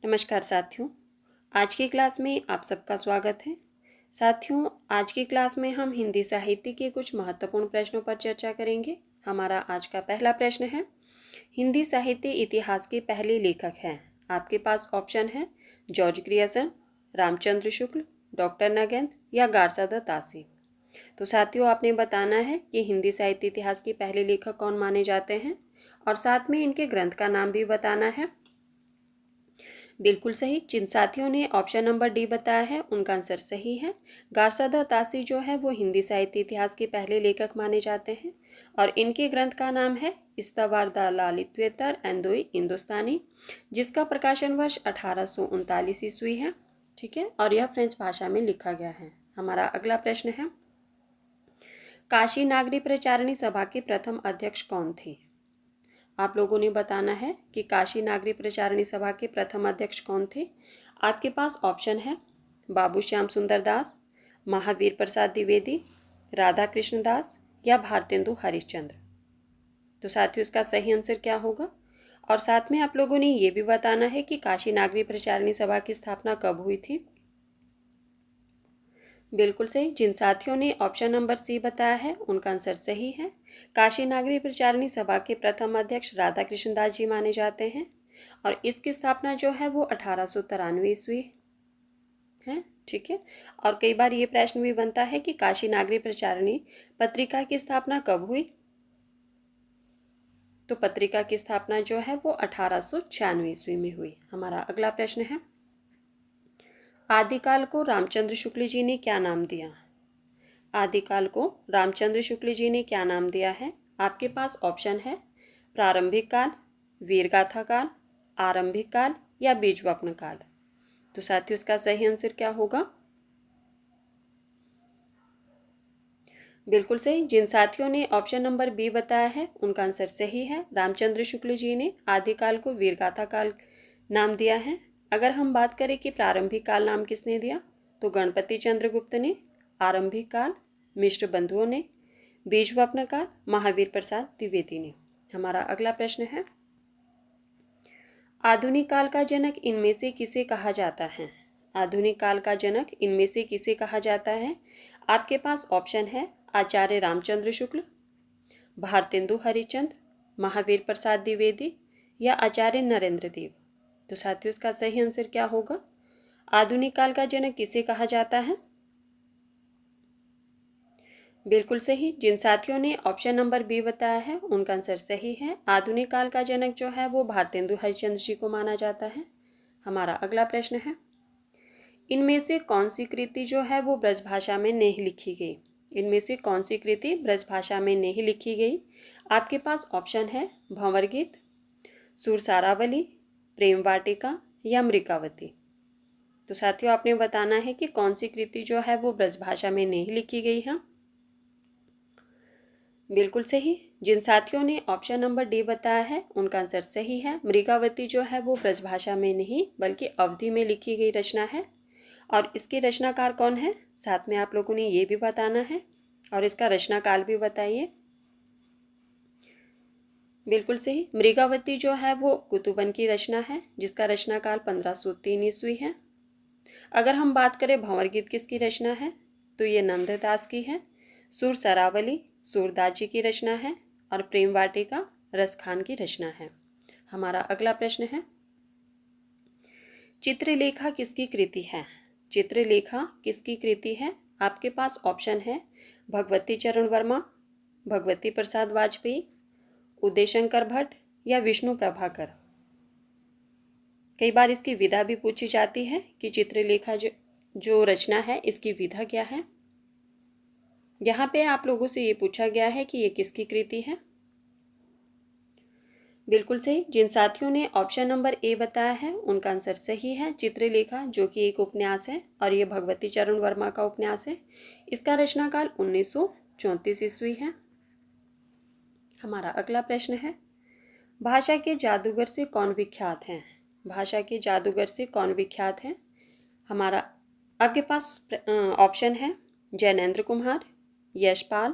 नमस्कार साथियों, आज की क्लास में आप सबका स्वागत है। साथियों, आज की क्लास में हम हिंदी साहित्य के कुछ महत्वपूर्ण प्रश्नों पर चर्चा करेंगे। हमारा आज का पहला प्रश्न है, हिंदी साहित्य इतिहास के पहले लेखक हैं। आपके पास ऑप्शन है George Grierson, Ramchandra Shukla, doctor Nagendra या गारसादा तासी। तो साथियों, आपने बताना है कि हिंदी साहित्य इतिहास के पहले लेखक कौन माने जाते हैं और साथ में इनके ग्रंथ का नाम भी बताना है। बिल्कुल सही। जिन साथियों ने ऑप्शन नंबर डी बताया है उनका आंसर सही है। गारसादा तासी जो है वो हिंदी साहित्य इतिहास के पहले लेखक माने जाते हैं और इनके ग्रंथ का नाम है इस्तवार दा लालित्वेतर एंदोई हिंदुस्तानी, जिसका प्रकाशन वर्ष 1839 ईस्वी है। ठीक है, और यह फ्रेंच भाषा में लिखा गया है। हमारा अगला प्रश्न है, काशी नागरी प्रचारिणी सभा के प्रथम अध्यक्ष कौन थे? आप लोगों ने बताना है कि काशी नागरी प्रचारिणी सभा के प्रथम अध्यक्ष कौन थे। आपके पास ऑप्शन है बाबू श्याम सुंदर दास, महावीर प्रसाद द्विवेदी, राधा कृष्ण दास या भारतेंदु हरिश्चंद्र। तो साथियों, इसका सही आंसर क्या होगा? और साथ में आप लोगों ने ये भी बताना है कि काशी नागरी प्रचारिणी सभा की स्थापना कब हुई थी। बिल्कुल सही। जिन साथियों ने ऑप्शन नंबर सी बताया है उनका आंसर सही है। काशी नागरी प्रचारिणी सभा के प्रथम अध्यक्ष राधा कृष्ण दास जी माने जाते हैं और इसकी स्थापना जो है वो 1893 ईस्वी है। ठीक है, और कई बार ये प्रश्न भी बनता है कि काशी नागरी प्रचारिणी पत्रिका की स्थापना कब हुई। तो पत्रिका की स्थापना जो है वो 1896 ईस्वी में हुई। हमारा अगला प्रश्न है, आदिकाल को रामचंद्र शुक्ल जी ने क्या नाम दिया? आदिकाल को रामचंद्र शुक्ल जी ने क्या नाम दिया है? आपके पास ऑप्शन है प्रारंभिक काल, वीरगाथा काल, आरंभिक काल या बीजवपन काल। तो साथियों, इसका सही आंसर क्या होगा? बिल्कुल सही। जिन साथियों ने ऑप्शन नंबर बी बताया है उनका आंसर सही है। रामचंद्र शुक्ल जी ने आदिकाल को वीरगाथा काल नाम दिया है। अगर हम बात करें कि प्रारंभिक काल नाम किसने दिया, तो गणपति चंद्रगुप्त ने, आरंभिक काल मिश्र बंधुओं ने, बीजवपन काल महावीर प्रसाद द्विवेदी ने। हमारा अगला प्रश्न है, आधुनिक काल का जनक इनमें से किसे कहा जाता है? आधुनिक काल का जनक इनमें से किसे कहा जाता है? आपके पास ऑप्शन है आचार्य रामचंद्र शुक्ल, भारतेंदु हरिश्चंद्र, महावीर प्रसाद द्विवेदी या आचार्य नरेंद्र देव। तो साथियों, इसका सही आंसर क्या होगा? आधुनिक काल का जनक किसे कहा जाता है? बिल्कुल सही। जिन साथियों ने ऑप्शन नंबर बी बताया है उनका आंसर सही है। आधुनिक काल का जनक जो है वो भारतेंदु हरिश्चंद्र जी को माना जाता है। हमारा अगला प्रश्न है, इनमें से कौन सी कृति जो है वो ब्रजभाषा में नहीं लिखी गई? इनमें से कौन सी कृति ब्रजभाषा में नहीं लिखी गई? आपके पास ऑप्शन है भंवर गीत, सुरसारावली, प्रेम वाटिका या मृगावती। तो साथियों, आपने बताना है कि कौन सी कृति जो है वो ब्रजभाषा में नहीं लिखी गई है। बिल्कुल सही। जिन साथियों ने ऑप्शन नंबर डी बताया है उनका आंसर सही है। मृगावती जो है वो ब्रजभाषा में नहीं बल्कि अवधी में लिखी गई रचना है और इसके रचनाकार कौन है, साथ में आप लोगों ने ये भी बताना है और इसका रचना काल भी बताइए। बिल्कुल सही। मृगावती जो है वो कुतुबन की रचना है जिसका रचना काल 1503 ईस्वी है। अगर हम बात करें भंवर गीत किसकी रचना है, तो ये नंददास की है। सुर सरावली सूरदास जी की रचना है और प्रेम वाटिका रसखान की रचना है। हमारा अगला प्रश्न है, चित्रलेखा किसकी कृति है? चित्रलेखा किसकी कृति है? आपके पास ऑप्शन है भगवती चरण वर्मा, भगवती प्रसाद वाजपेयी, उदय शंकर भट्ट या विष्णु प्रभाकर। कई बार इसकी विधा भी पूछी जाती है कि चित्रलेखा जो रचना है इसकी विधा क्या है। यहाँ पे आप लोगों से ये पूछा गया है कि ये किसकी कृति है। बिल्कुल सही। जिन साथियों ने ऑप्शन नंबर ए बताया है उनका आंसर सही है। चित्रलेखा जो कि एक उपन्यास है और ये भगवती चरण वर्मा का उपन्यास है। इसका रचनाकाल 1934 ईस्वी है। हमारा अगला प्रश्न है, भाषा के जादूगर से कौन विख्यात हैं? भाषा के जादूगर से कौन विख्यात है? हमारा आपके पास ऑप्शन है जैनेन्द्र कुमार, यशपाल,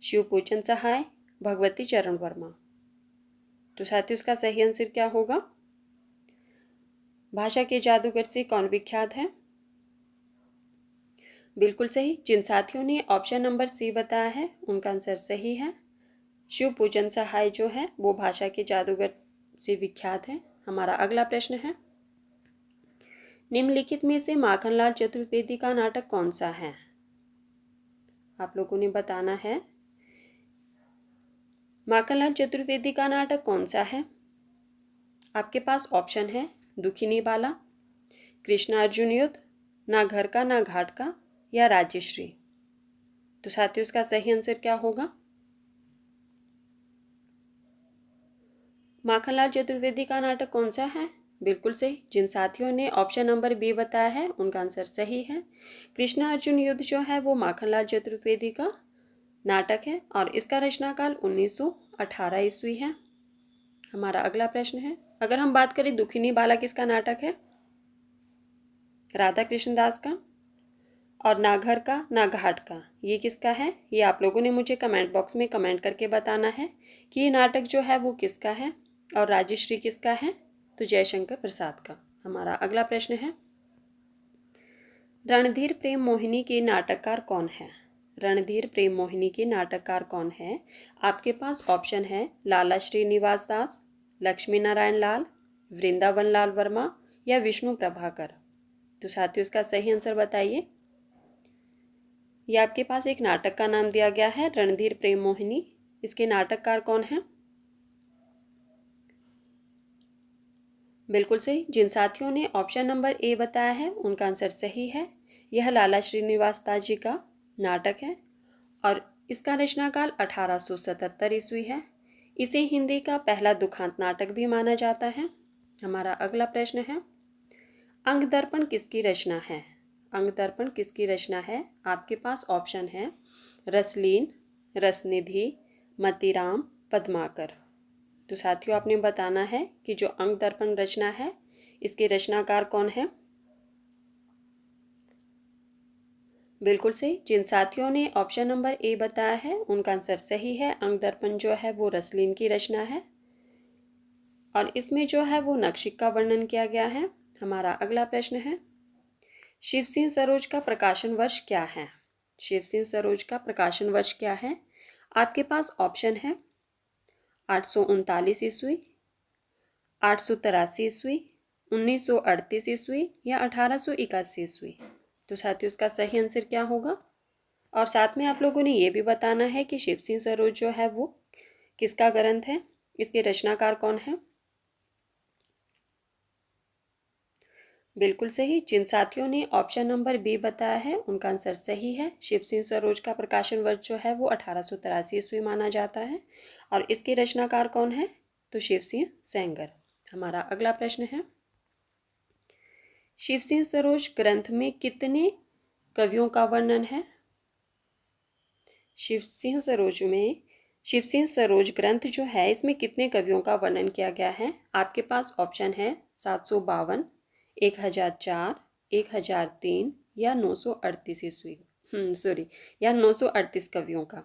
शिवपूजन सहाय, भगवती चरण वर्मा। तो साथियों, इसका सही आंसर क्या होगा? भाषा के जादूगर से कौन विख्यात है? बिल्कुल सही। जिन साथियों ने ऑप्शन नंबर सी बताया है उनका आंसर सही है। शिव पूजन सहाय जो है वो भाषा के जादूगर से विख्यात है। हमारा अगला प्रश्न है, निम्नलिखित में से माखनलाल चतुर्वेदी का नाटक कौन सा है? आप लोगों ने बताना है माखनलाल चतुर्वेदी का नाटक कौन सा है। आपके पास ऑप्शन है दुखिनी बाला, कृष्ण अर्जुन युद्ध, ना घर का ना घाट का, या राजश्री। तो साथियों इसका सही आंसर क्या होगा? माखनलाल चतुर्वेदी का नाटक कौन सा है? बिल्कुल सही। जिन साथियों ने ऑप्शन नंबर बी बताया है उनका आंसर सही है। कृष्ण अर्जुन युद्ध जो है वो माखनलाल चतुर्वेदी का नाटक है और इसका रचनाकाल 1918 ईस्वी है। हमारा अगला प्रश्न है, अगर हम बात करें दुखिनी बाला किसका नाटक है? राधा कृष्णदास का। और ना घर का ना घाट का ये किसका है? ये आप लोगों ने मुझे कमेंट बॉक्स में कमेंट करके बताना है कि ये नाटक जो है वो किसका है। और राजश्री किसका है? तो जयशंकर प्रसाद का। हमारा अगला प्रश्न है, रणधीर प्रेम मोहिनी के नाटककार कौन है? रणधीर प्रेम मोहिनी के नाटककार कौन है? आपके पास ऑप्शन है लाला श्रीनिवास दास, लक्ष्मी नारायण लाल, वृंदावन लाल वर्मा, या विष्णु प्रभाकर। तो साथियों इसका सही आंसर बताइए। ये आपके पास एक नाटक का नाम दिया गया है रणधीर प्रेम मोहिनी। इसके नाटककार कौन है? बिल्कुल सही। जिन साथियों ने ऑप्शन नंबर ए बताया है उनका आंसर सही है। यह लाला श्रीनिवास दास जी का नाटक है और इसका रचनाकाल 1877 ईस्वी है। इसे हिंदी का पहला दुखांत नाटक भी माना जाता है। हमारा अगला प्रश्न है, अंग दर्पण किसकी रचना है? अंग दर्पण किसकी रचना है? आपके पास ऑप्शन है रसलीन, रसनिधि, मतीराम, पद्माकर। तो साथियों आपने बताना है कि जो अंग दर्पण रचना है इसके रचनाकार कौन है? बिल्कुल सही। जिन साथियों ने ऑप्शन नंबर ए बताया है उनका आंसर सही है। अंग दर्पण जो है वो रसलीन की रचना है और इसमें जो है वो नक्शिक का वर्णन किया गया है। हमारा अगला प्रश्न है, शिव सिंह सरोज का प्रकाशन वर्ष क्या है? शिव सिंह सरोज का प्रकाशन वर्ष क्या है? आपके पास ऑप्शन है 839 ईस्वी, 883 ईस्वी, 1938 ईस्वी, या 1881 ईस्वी। तो साथियों इसका सही आंसर क्या होगा? और साथ में आप लोगों ने ये भी बताना है कि शिव सिंह सरोज जो है वो किसका ग्रंथ है, इसके रचनाकार कौन है? बिल्कुल सही। जिन साथियों ने ऑप्शन नंबर बी बताया है उनका आंसर सही है। शिव सिंह सरोज का प्रकाशन वर्ष जो है वो 1883 ईस्वी माना जाता है और इसके रचनाकार कौन है? तो शिव सिंह सेंगर। हमारा अगला प्रश्न है, शिव सिंह सरोज ग्रंथ में कितने कवियों का वर्णन है? शिव सिंह सरोज में शिव सिंह सरोज ग्रंथ जो है इसमें कितने कवियों का वर्णन किया गया है? आपके पास ऑप्शन है 752, 1004, 1003, या 938 ईस्वी सॉरी या 938 कवियों का।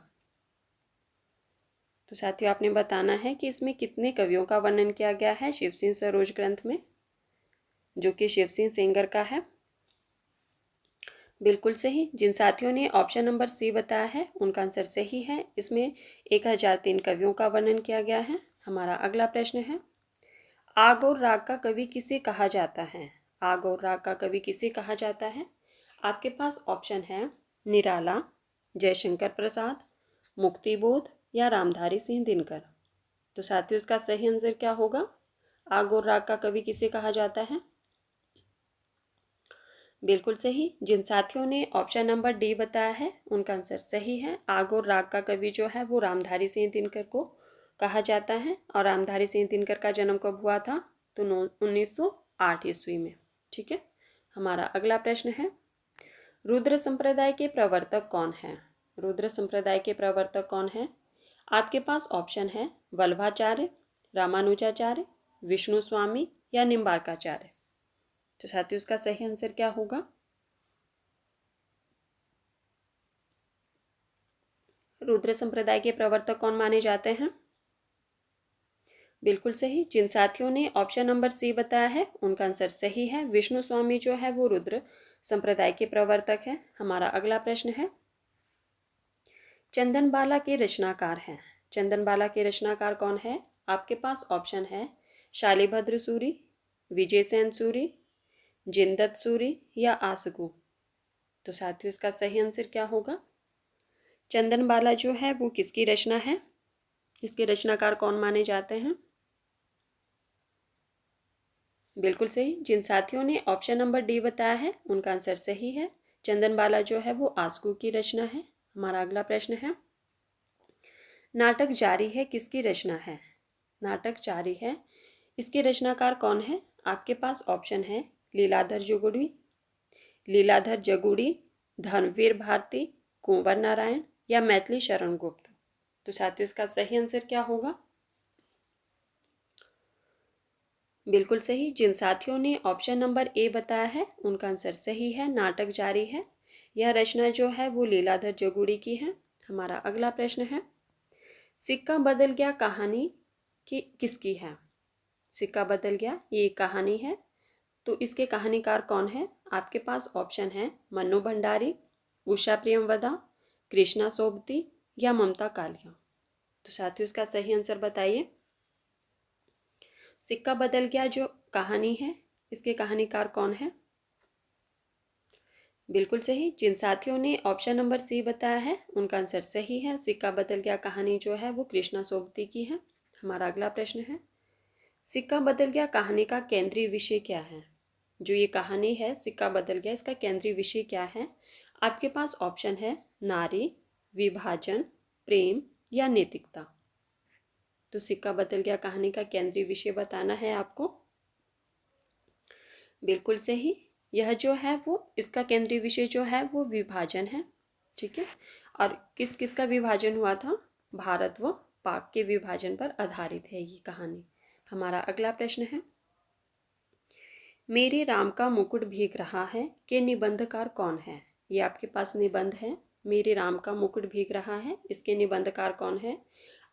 तो साथियों आपने बताना है कि इसमें कितने कवियों का वर्णन किया गया है शिव सिंह सरोज ग्रंथ में, जो कि शिव सिंह सेंगर का है। बिल्कुल सही। जिन साथियों ने ऑप्शन नंबर सी बताया है उनका आंसर सही है। इसमें 1003 कवियों का वर्णन किया गया है। हमारा अगला प्रश्न है, आग और राग का कवि किसे कहा जाता है? आग और राग का कवि किसे कहा जाता है? आपके पास ऑप्शन है निराला, जयशंकर प्रसाद, मुक्तिबोध, या रामधारी सिंह दिनकर। तो साथियों इसका सही आंसर क्या होगा? आग और राग का कवि किसे कहा जाता है? बिल्कुल सही। जिन साथियों ने ऑप्शन नंबर डी बताया है उनका आंसर सही है। आग और राग का कवि जो है वो रामधारी सिंह दिनकर को कहा जाता है और रामधारी सिंह दिनकर का जन्म कब हुआ था? तो 1908 ईस्वी में। ठीक है। हमारा अगला प्रश्न है, रुद्र संप्रदाय के प्रवर्तक कौन है? रुद्र संप्रदाय के प्रवर्तक कौन है? आपके पास ऑप्शन है वल्लभाचार्य, रामानुजाचार्य, विष्णु स्वामी, या निम्बार्काचार्य। तो साथियों उसका सही आंसर क्या होगा? रुद्र संप्रदाय के प्रवर्तक कौन माने जाते हैं? बिल्कुल सही। जिन साथियों ने ऑप्शन नंबर सी बताया है उनका आंसर सही है। विष्णु स्वामी जो है वो रुद्र संप्रदाय के प्रवर्तक हैं। हमारा अगला प्रश्न है, चंदनबाला के रचनाकार हैं। चंदनबाला के रचनाकार कौन है? आपके पास ऑप्शन है शालिभद्र सूरी, विजय सेन सूरी, जिनदत्त सूरी या आसगू। तो साथियों इसका सही आंसर क्या होगा? चंदनबाला जो है वो किसकी रचना है? इसके रचनाकार कौन माने जाते हैं? बिल्कुल सही। जिन साथियों ने ऑप्शन नंबर डी बताया है उनका आंसर सही है। चंदनबाला जो है वो आसगू की रचना है। हमारा अगला प्रश्न है, नाटक जारी है किसकी रचना है? नाटक जारी है, इसके रचनाकार कौन है? आपके पास ऑप्शन है लीलाधर जुगुड़ी, लीलाधर जगुड़ी, धर्मवीर भारती, कुंवर नारायण या मैथिली शरण गुप्त। तो साथियों इसका सही आंसर क्या होगा? बिल्कुल सही। जिन साथियों ने ऑप्शन नंबर ए बताया है उनका आंसर सही है। नाटक जारी है, यह रचना जो है वो लीलाधर जगुड़ी की है। हमारा अगला प्रश्न है, सिक्का बदल गया कहानी की किसकी है? सिक्का बदल गया ये कहानी है, तो इसके कहानीकार कौन है? आपके पास ऑप्शन है मन्नू भंडारी, उषा प्रियमवदा, कृष्णा सोबती या ममता कालिया। तो साथियों इसका सही आंसर बताइए। सिक्का बदल गया जो कहानी है इसके कहानीकार कौन है? बिल्कुल सही। जिन साथियों ने ऑप्शन नंबर सी बताया है उनका आंसर सही है। सिक्का बदल गया कहानी जो है वो कृष्णा सोबती की है। हमारा अगला प्रश्न है, सिक्का बदल गया कहानी का केंद्रीय विषय क्या है? जो ये कहानी है सिक्का बदल गया इसका केंद्रीय विषय क्या है? आपके पास ऑप्शन है नारी, विभाजन, प्रेम या नैतिकता। तो सिक्का बदल गया कहानी का केंद्रीय विषय बताना है आपको। बिल्कुल सही। यह जो है वो इसका केंद्रीय विषय जो है वो विभाजन है। ठीक है, और किस किस का विभाजन हुआ था? भारत व पाक के विभाजन पर आधारित है ये कहानी। हमारा अगला प्रश्न है, मेरे राम का मुकुट भीग रहा है के निबंधकार कौन है? ये आपके पास निबंध है, मेरे राम का मुकुट भीग रहा है, इसके निबंधकार कौन है?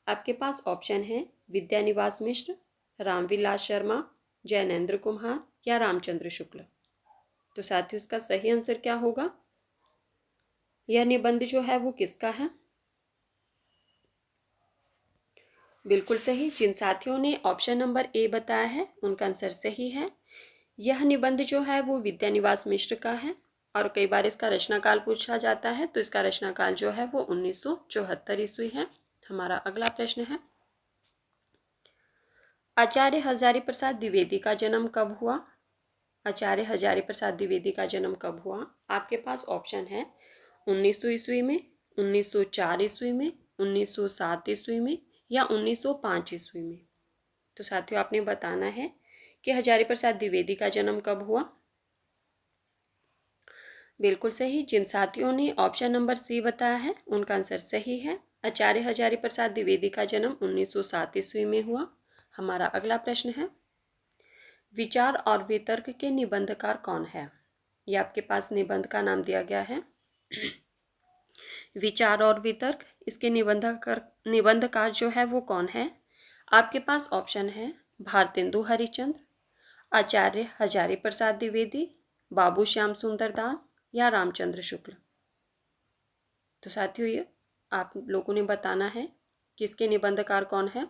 आपके पास ऑप्शन है विद्यानिवास मिश्र, रामविलास शर्मा, जैनेन्द्र कुमार या रामचंद्र शुक्ल। तो साथियों इसका सही आंसर क्या होगा? यह निबंध जो है वो किसका है? बिल्कुल सही। जिन साथियों ने ऑप्शन नंबर ए बताया है उनका आंसर सही है। यह निबंध जो है वो विद्यानिवास मिश्र का है और कई बार इसका रचनाकाल पूछा जाता है, तो इसका रचनाकाल जो है वो 1974 ईस्वी है। हमारा अगला प्रश्न है, आचार्य हजारी प्रसाद द्विवेदी का जन्म कब हुआ? आचार्य हजारी प्रसाद द्विवेदी का जन्म कब हुआ? आपके पास ऑप्शन है 1900 ईस्वी में, 1904 ईस्वी में, 1907 ईस्वी में या 1905 ईस्वी में। तो साथियों आपने बताना है कि हजारी प्रसाद द्विवेदी का जन्म कब हुआ। बिल्कुल सही। जिन साथियों ने ऑप्शन नंबर सी बताया है उनका आंसर सही है। आचार्य हजारी प्रसाद द्विवेदी का जन्म 1907 ईस्वी में हुआ। हमारा अगला प्रश्न है, विचार और वितर्क के निबंधकार कौन है? ये आपके पास निबंध का नाम दिया गया है, विचार और वितर्क, इसके निबंधकार जो है वो कौन है? आपके पास ऑप्शन है भारतेंदु हरिश्चंद्र, आचार्य हजारी प्रसाद द्विवेदी, बाबू श्याम सुंदर दास या रामचंद्र शुक्ल। तो साथियों ये आप लोगों ने बताना है कि इसके निबंधकार कौन है।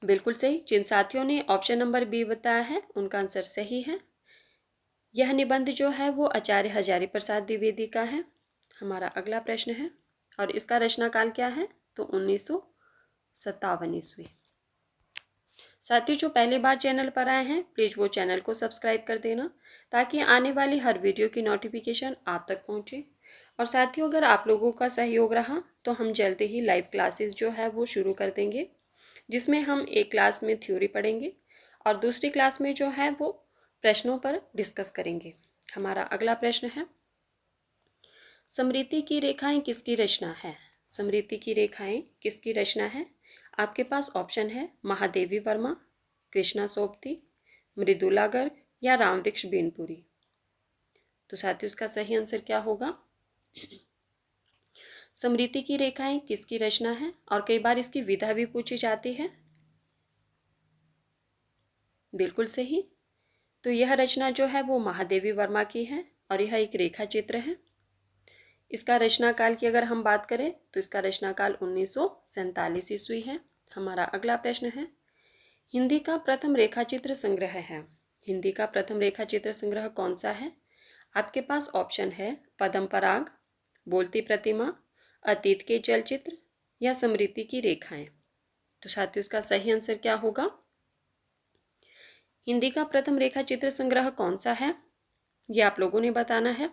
बिल्कुल सही। जिन साथियों ने ऑप्शन नंबर बी बताया है उनका आंसर सही है। यह निबंध जो है वो आचार्य हजारी प्रसाद द्विवेदी का है। हमारा अगला प्रश्न है, और इसका रचनाकाल क्या है? तो 1957 ईस्वी। साथियों जो पहली बार चैनल पर आए हैं प्लीज़ वो चैनल को सब्सक्राइब कर देना ताकि आने वाली हर वीडियो की नोटिफिकेशन आप तक पहुंचे। और साथियों अगर आप लोगों का सहयोग रहा तो हम जल्दी ही लाइव क्लासेस जो है वो शुरू कर देंगे, जिसमें हम एक क्लास में थ्योरी पढ़ेंगे और दूसरी क्लास में जो है वो प्रश्नों पर डिस्कस करेंगे। हमारा अगला प्रश्न है, स्मृति की रेखाएं किसकी रचना है? स्मृति की रेखाएं किसकी रचना है? आपके पास ऑप्शन है महादेवी वर्मा, कृष्णा सोबती, मृदुला गर्ग या रामवृक्ष बिनपुरी। तो साथियों इसका सही आंसर क्या होगा? स्मृति की रेखाएं किसकी रचना है? और कई बार इसकी विधा भी पूछी जाती है। बिल्कुल सही। तो यह रचना जो है वो महादेवी वर्मा की है और यह एक रेखा चित्र है। इसका रचना काल की अगर हम बात करें तो इसका रचना काल 1947 ईस्वी है। हमारा अगला प्रश्न है, हिंदी का प्रथम रेखाचित्र संग्रह है। हिंदी का प्रथम रेखाचित्र संग्रह कौन सा है? आपके पास ऑप्शन है पद्म पराग, बोलती प्रतिमा, अतीत के चलचित्र या स्मृति की रेखाएं। तो साथियों इसका सही आंसर क्या होगा? हिंदी का प्रथम रेखाचित्र संग्रह कौन सा है, ये आप लोगों ने बताना है।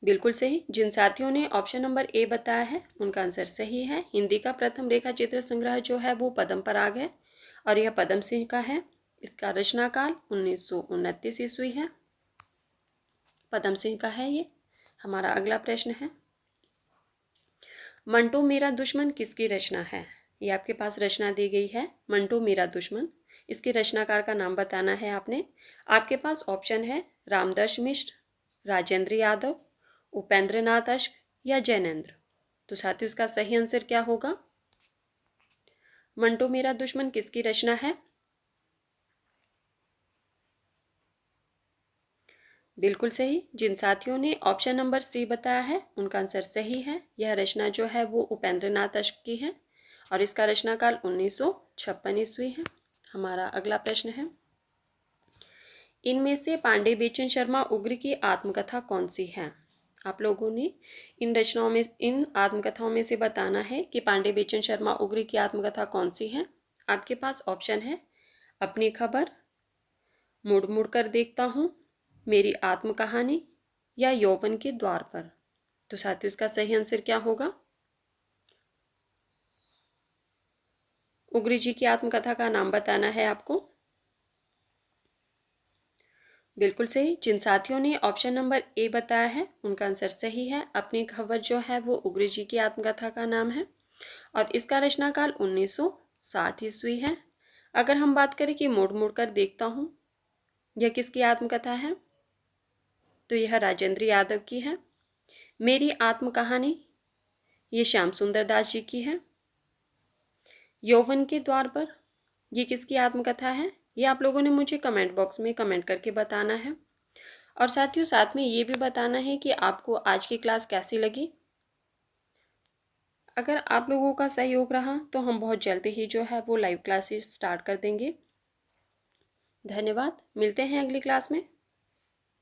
बिल्कुल सही। जिन साथियों ने ऑप्शन नंबर ए बताया है उनका आंसर सही है। हिंदी का प्रथम रेखाचित्र संग्रह जो है वो पद्म पराग है और यह पद्म सिंह का है। इसका रचना काल 1929 ईस्वी है। पद्म सिंह का है ये। हमारा अगला प्रश्न है, मंटू मेरा दुश्मन किसकी रचना है? ये आपके पास रचना दी गई है, मंटू मेरा दुश्मन। इसके रचनाकार का नाम बताना है आपने। आपके पास ऑप्शन है रामदर्श मिश्र, राजेंद्र यादव, उपेंद्र नाथ अश्क या जैनेन्द्र। तो साथियों इसका सही आंसर क्या होगा? मंटू मेरा दुश्मन किसकी रचना है? बिल्कुल सही। जिन साथियों ने ऑप्शन नंबर सी बताया है उनका आंसर सही है। यह रचना जो है वो उपेंद्र नाथ अश्क की है और इसका रचना काल 1956 ईस्वी है। हमारा अगला प्रश्न है, इनमें से पांडे बेचन शर्मा उग्र की आत्मकथा कौन सी है? आप लोगों ने इन आत्मकथाओं में से बताना है कि पांडे बेचन शर्मा उग्र की आत्मकथा कौन सी है। आपके पास ऑप्शन है अपनी खबर, मुड़ मुड़ कर देखता हूँ, मेरी आत्मकहानी या यौवन के द्वार पर। तो साथियों इसका सही आंसर क्या होगा? उग्र जी की आत्मकथा का नाम बताना है आपको। बिल्कुल सही। जिन साथियों ने ऑप्शन नंबर ए बताया है उनका आंसर सही है। अपनी खबर जो है वो उग्र जी की आत्मकथा का नाम है और इसका रचनाकाल 1960 ईस्वी है। अगर हम बात करें कि मुड़ मुड़ कर देखता हूँ, यह किसकी आत्मकथा है? तो यह राजेंद्र यादव की है। मेरी आत्मकहानी ये श्याम सुंदर दास जी की है। यौवन के द्वार पर ये किसकी आत्मकथा है? ये आप लोगों ने मुझे कमेंट बॉक्स में कमेंट करके बताना है। और साथियों साथ में ये भी बताना है कि आपको आज की क्लास कैसी लगी। अगर आप लोगों का सहयोग रहा तो हम बहुत जल्दी ही जो है वो लाइव क्लासेस स्टार्ट कर देंगे। धन्यवाद। मिलते हैं अगली क्लास में।